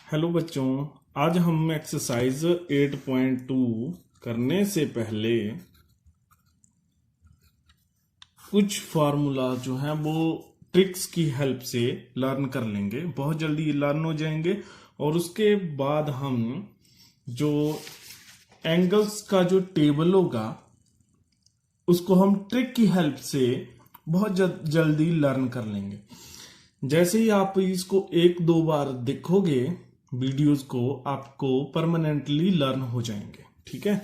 Hello बच्चों, आज हम एक्सरसाइज 8.2 करने से पहले कुछ फार्मूला जो हैं वो ट्रिक्स की हेल्प से लर्न कर लेंगे। बहुत जल्दी लर्न हो जाएंगे और उसके बाद हम जो एंगल्स का जो टेबल होगा उसको हम ट्रिक की हेल्प से बहुत जल्दी लर्न कर लेंगे। जैसे ही आप इसको एक दो बार देखोगे वीडियोस को, आपको परमानेंटली लर्न हो जाएंगे। ठीक है,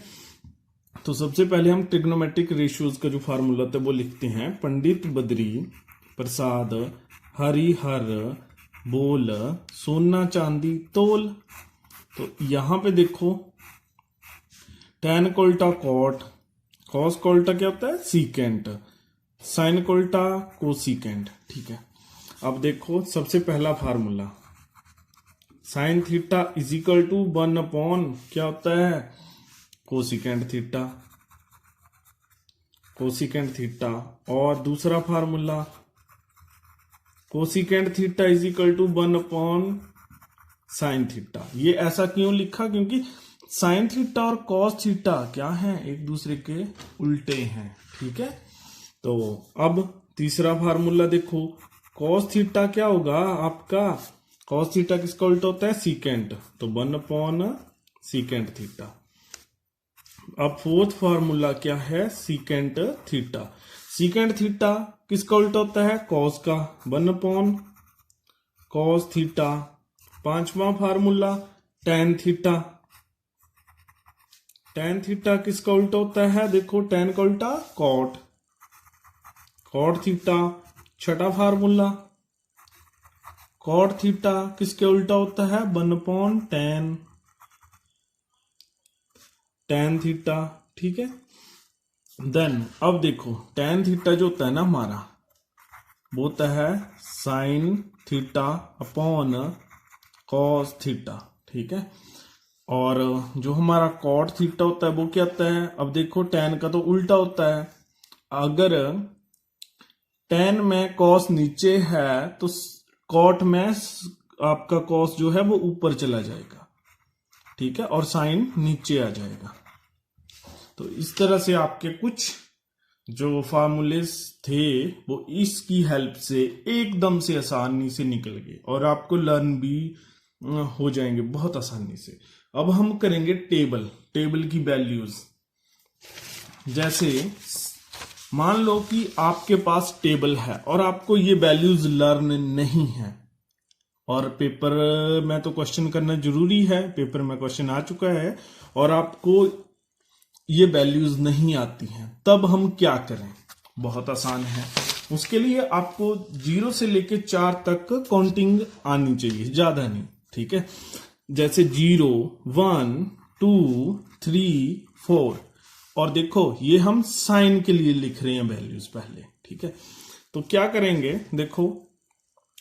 तो सबसे पहले हम ट्रिग्नोमेट्रिक रेशियोज का जो फार्मूला था वो लिखते हैं। पंडित बद्री प्रसाद हरिहर बोल सोना चांदी तोल। तो यहां पे देखो tan कोल्टा कॉट, कॉस कोल्टा क्या होता है सीकेंट, साइन कोल्टा कोसीकेंट। ठीक है, अब देखो सबसे पहला formula sine theta is equal to 1 क्या होता है कोसिकेंट थीटा, कोसिकेंट थीटा। और दूसरा formula cosecant theta is equal to 1 sine theta. ये ऐसा क्यों लिखा? क्योंकि साइन थीटा और कॉस थीटा क्या है, एक दूसरे के उल्टे हैं। ठीक है, तो अब तीसरा फार्मूला देखो, कॉस थीटा क्या होगा आपका, कॉस थीटा किसका उल्टा होता है सीकेंट, तो 1 सीकेंट थीटा। अब फोर्थ फार्मूला क्या है सीकेंट थीटा, सीकेंट थीटा किसका उल्टा होता है कॉस का, 1 कॉस थीटा। पांचवा formula tan theta, tan theta किसका उल्टा होता है, देखो टैन का उल्टा कॉट, कॉट थीटा। छठा फार्मूला कॉट थीटा किसके उल्टा होता है 1 टैन, टैन थीटा। ठीक है, देन अब देखो टैन थीटा जो होता है ना हमारा वो होता है sine theta upon cos theta. ठीक है, और जो हमारा कॉट थीटा होता है वो क्या होता है, अब देखो टैन का तो उल्टा होता है, अगर टैन में कॉस नीचे है तो कॉट में आपका कॉस जो है वो ऊपर चला जाएगा। ठीक है, और साइन नीचे आ जाएगा। तो इस तरह से आपके कुछ जो फार्मूलेस थे वो इसकी हेल्प से एकदम से आसानी से निकल गए और आपको लर्न भी हो जाएंगे बहुत आसानी से। अब हम करेंगे टेबल, टेबल की वैल्यूज। जैसे मान लो कि आपके पास टेबल है और आपको ये वैल्यूज लर्न नहीं है, और पेपर में तो क्वेश्चन करना जरूरी है, पेपर में क्वेश्चन आ चुका है और आपको ये वैल्यूज नहीं आती हैं, तब हम क्या करें? बहुत आसान है। उसके लिए आपको 0 से लेके 4 तक काउंटिंग आनी चाहिए, ज्यादा नहीं। ठीक है, जैसे 0 1 2 3 4, और देखो ये हम साइन के लिए लिख रहे हैं वैल्यूज पहले। ठीक है, तो क्या करेंगे, देखो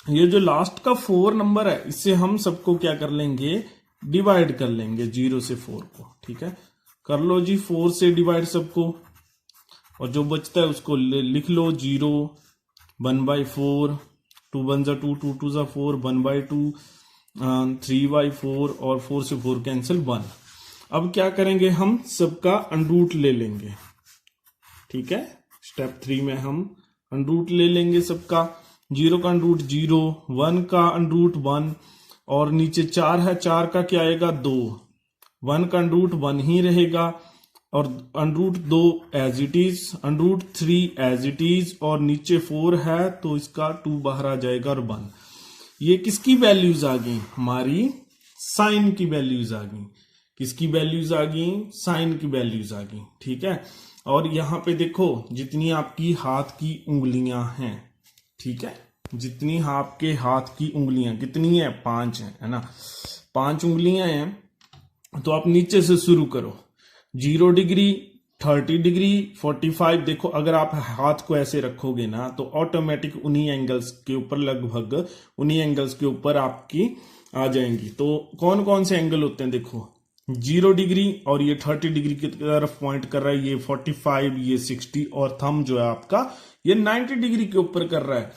ये जो लास्ट का 4 नंबर है इससे हम सबको क्या कर लेंगे, डिवाइड कर लेंगे 0 से 4 को। ठीक है, कर लो जी 4 से डिवाइड सबको, और जो बचता है उसको लिख लो 0 1/4, 2 1 जा 2, 2 2 जा 4, 1/2, 3/4, और 4 से 4 कैंसिल 1। अब क्या करेंगे, हम सबका अंडरूट ले लेंगे। ठीक है, स्टेप 3 में हम अंडरूट ले लेंगे सबका। 0 का अंडरूट 0, 1 का अंडरूट 1, और नीचे 4 है, 4 का क्या आएगा 2, 1 का अंडरूट 1 ही रहेगा, और under root 2 as it is, under root 3 as it is, और नीचे 4 है तो इसका 2 बाहर आ जाएगा और 1। ये किसकी वैल्यूज आ गई, हमारी साइन की वैल्यूज आ गई। किसकी वैल्यूज आ गई, साइन की वैल्यूज आ गई। ठीक है, और यहां पे देखो जितनी आपकी हाथ की उंगलियां हैं, ठीक है, जितनी आपके हाथ की उंगलियां कितनी है, 5 है ना, 5 उंगलियां हैं। तो आप नीचे से शुरू करो, 0 डिग्री 30 डिग्री 45। देखो अगर आप हाथ को ऐसे रखोगे ना तो ऑटोमेटिक उन्हीं एंगल्स के ऊपर, लगभग उन्हीं एंगल्स के ऊपर आपकी आ जाएंगी। तो कौन कौन से एंगल होते हैं, देखो 0 डिग्री और ये 30 डिग्री की तरफ पॉइंट कर रहा है, ये 45, ये 60, और थंब जो है आपका ये 90 डिग्री के ऊपर कर रहा है।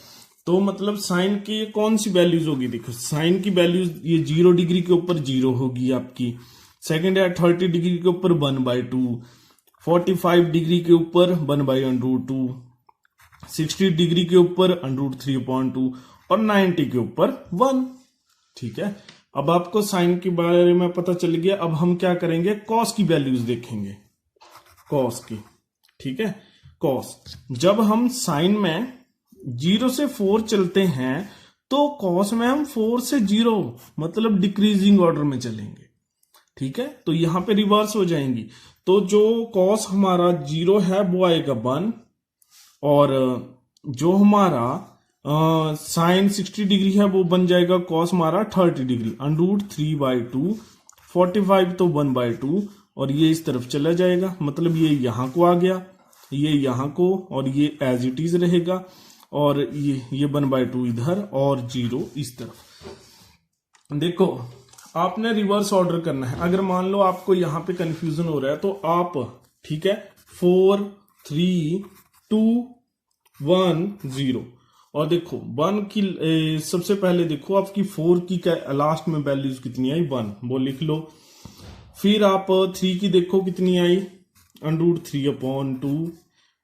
तो मतलब साइन की कौन सी वैल्यूज होगी, देखो साइन की वैल्यूज ये 0 डिग्री के ऊपर 0 होगी आपकी, सेकंड है 30 डिग्री के ऊपर 1/2, 45 डिग्री के ऊपर 1/√2, 60 डिग्री के ऊपर √3/2 और 90 के ऊपर 1। ठीक है, अब आपको साइन के बारे में पता चल गया। अब हम क्या करेंगे, कॉस की वैल्यूज देखेंगे, कॉस की। ठीक है, कॉस जब हम साइन में 0 से 4 चलते हैं तो कॉस में हम 4 से 0 मतलब डिक्रीजिंग ऑर्डर में चलेंगे। ठीक है, तो यहां पे रिवर्स हो जाएंगी। तो जो कॉस हमारा 0 है वो आएगा 1, और जो हमारा साइन 60 डिग्री है वो बन जाएगा कॉस हमारा 30 डिग्री, √3/2, 45 तो 1/2, और ये इस तरफ चला जाएगा, मतलब ये यहां को आ गया, ये यहां को, और ये एज इट इज रहेगा, और ये 1/2 इधर और 0 इस तरफ। देखो आपने रिवर्स ऑर्डर करना है। अगर मान लो आपको यहां पे कंफ्यूजन हो रहा है तो आप, ठीक है, 4 3 2 1 0, और देखो 1 की सबसे पहले देखो आपकी 4 की लास्ट में वैल्यूज कितनी आई, 1, वो लिख लो। फिर आप 3 की देखो कितनी आई, √3/2।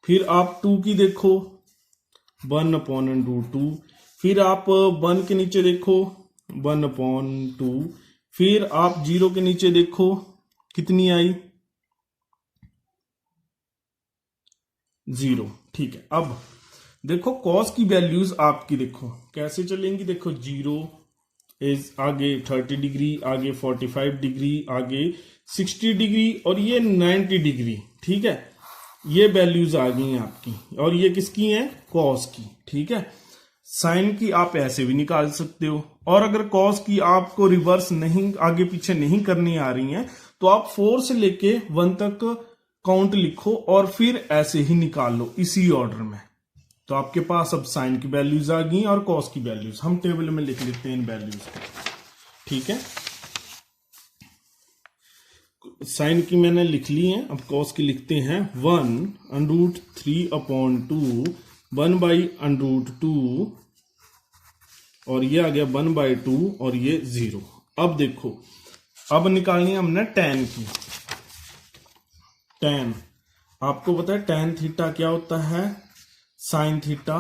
फिर आप 2 की देखो 1/√2। फिर आप 1 के नीचे देखो 1/2। फिर आप 0 के नीचे देखो कितनी आई, 0। ठीक है, अब देखो कॉस की वैल्यूज आपकी देखो कैसे चलेंगी। देखो 0 इज आगे 30 डिग्री, आगे 45 डिग्री, आगे 60 डिग्री, और ये 90 डिग्री। ठीक है, ये वैल्यूज आ गई आपकी, और ये किसकी हैं, कॉस की। ठीक है, साइन की आप ऐसे भी निकाल सकते हो, और अगर कॉस की आपको रिवर्स नहीं, आगे पीछे नहीं करनी आ रही है, तो आप 4 से लेके 1 तक काउंट लिखो और फिर ऐसे ही निकाल लो इसी ऑर्डर में। तो आपके पास अब साइन की वैल्यूज आ गई और कॉस की वैल्यूज, हम टेबल में लिख लेते हैं इन वैल्यूज को। ठीक है, साइन की मैंने लिख ली है, अब कॉस की लिखते हैं। 1√3/2, 1/√2, और ये आ गया 1/2, और ये 0। अब देखो, अब निकालनी है हमने tan की। tan आपको पता है tan थीटा क्या होता है, sin theta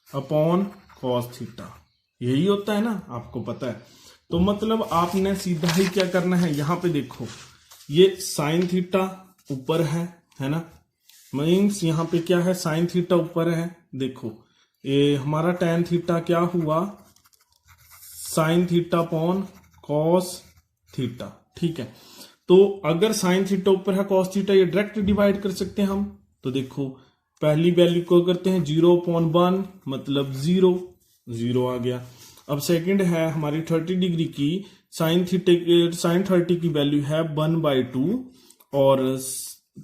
upon cos theta, यही होता है ना, आपको पता है। तो मतलब आपने सीधा ही क्या करना है, यहां पे देखो ये sin थीटा ऊपर है ना, मीन्स यहां पे क्या है, sin थीटा ऊपर है। देखो ये हमारा tan थीटा क्या हुआ, sin theta upon cos theta. ठीक है, तो अगर sin थीटा ऊपर है cos थीटा, ये डायरेक्ट डिवाइड कर सकते हैं हम। तो देखो पहली वैल्यू को करते हैं 0/1 मतलब 0, 0 आ गया। अब सेकंड है हमारी 30 डिग्री की, sin 30 की वैल्यू है 1/2, और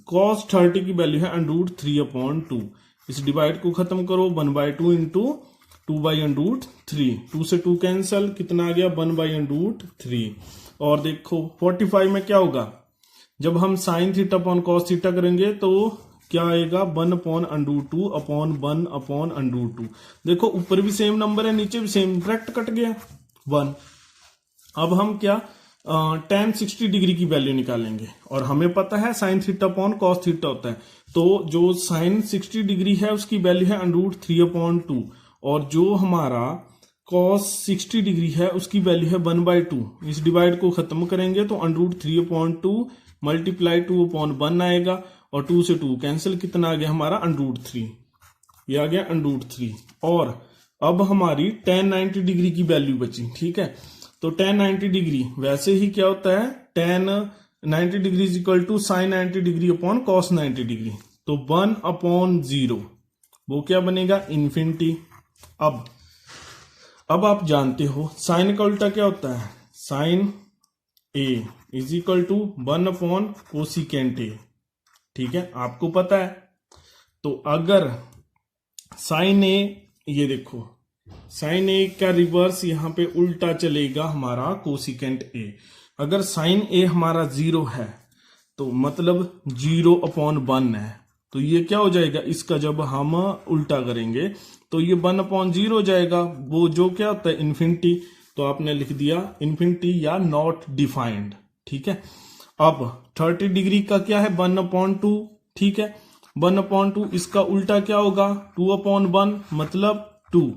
cos 30 की वैल्यू है √3/2। इस डिवाइड को खत्म करो, 1/2 इंटू 2/√3, 2 से 2 कैंसल, कितना आ गया 1/√3। और देखो 45 में क्या होगा, जब हम sin theta upon cos theta करेंगे तो क्या आएगा, 1/√2 अपॉन 1/√2। देखो ऊपर भी सेम नंबर है, नीचे भी सेम, डायरेक्ट कट गया 1। अब हम क्या tan 60 डिग्री की वैल्यू निकालेंगे, और हमें पता है sin theta upon cos theta होता है। तो जो sin 60 डिग्री है उसकी वैल्यू है √3/2, और जो हमारा cos 60 डिग्री है उसकी वैल्यू है 1/2। इस डिवाइड को खत्म करेंगे तो √3/2 मल्टीप्लाई 2/1 आएगा, और 2 से 2 कैंसिल, कितना आ गया हमारा √3, ये आ गया √3। और अब हमारी tan 90 डिग्री की वैल्यू बची। ठीक है, तो tan 90 डिग्री वैसे ही क्या होता है, tan 90 degree is equal to sin 90 degree upon cos 90 degree, तो 1/0 वो क्या बनेगा, इन्फिनिटी। अब आप जानते हो साइन का उल्टा क्या होता है, sin A is equal to cosecant A। ठीक है, आपको पता है। तो अगर sin A, ये देखो sin A का रिवर्स यहां पे उल्टा चलेगा हमारा कोसिकेंट A। अगर sin A हमारा 0 है तो मतलब 0/1 है, तो ये क्या हो जाएगा, इसका जब हम उल्टा करेंगे तो ये 1/0 हो जाएगा, वो जो क्या होता है इन्फिनिटी। तो आपने लिख दिया इन्फिनिटी या नॉट डिफाइंड। ठीक है, अब 30 डिग्री का क्या है 1/2। ठीक है, 1/2 इसका उल्टा क्या होगा 2/1 मतलब 2।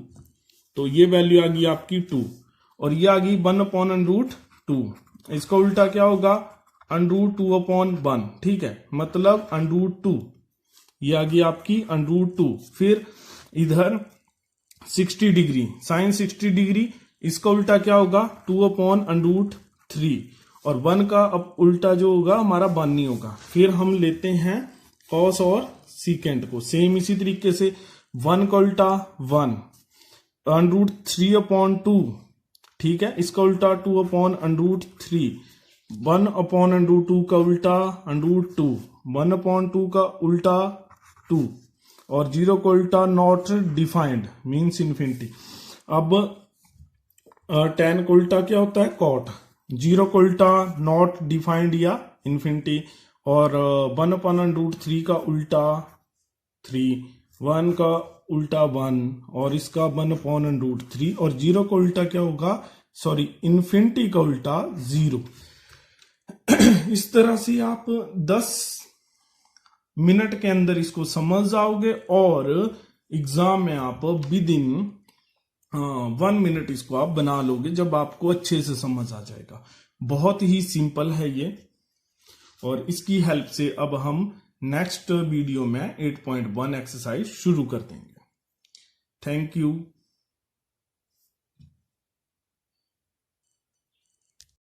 तो ये वैल्यू आ गई आपकी 2 और ये आ गई 1/√2। इसका उल्टा क्या होगा √2/1। ठीक है, मतलब √2। ये आ गई आपकी √2। फिर इधर 60 डिग्री साइन 60 डिग्री, इसका उल्टा क्या होगा 2/√3। और 1 का अब उल्टा जो होगा हमारा 1 नहीं होगा। फिर हम लेते हैं कॉस और सीकेंट को, सेम इसी तरीके से 1 का उल्टा 1 √3/2। ठीक है, इसका उल्टा 2/√3। 1/√2 का उल्टा √2। 1/2 का उल्टा 2 और 0 का उल्टा नॉट डिफाइंड मीन्स इन्फिनिटी। अब 10 का उल्टा क्या होता है कॉट। 0 का उल्टा नॉट डिफाइंड या इन्फिनिटी और 1/√3 का उल्टा 3। 1 का उल्टा 1 और इसका 1/√3 और 0 का उल्टा क्या होगा सॉरी इन्फिनिटी का उल्टा 0। इस तरह से आप 10 मिनट के अंदर इसको समझ जाओगे और एग्जाम में आप विद इन 1 मिनट इसको आप बना लोगे जब आपको अच्छे से समझ आ जाएगा। बहुत ही सिंपल है ये और इसकी हेल्प से अब हम नेक्स्ट वीडियो में 8.1 एक्सरसाइज शुरू कर देंगे। Thank you.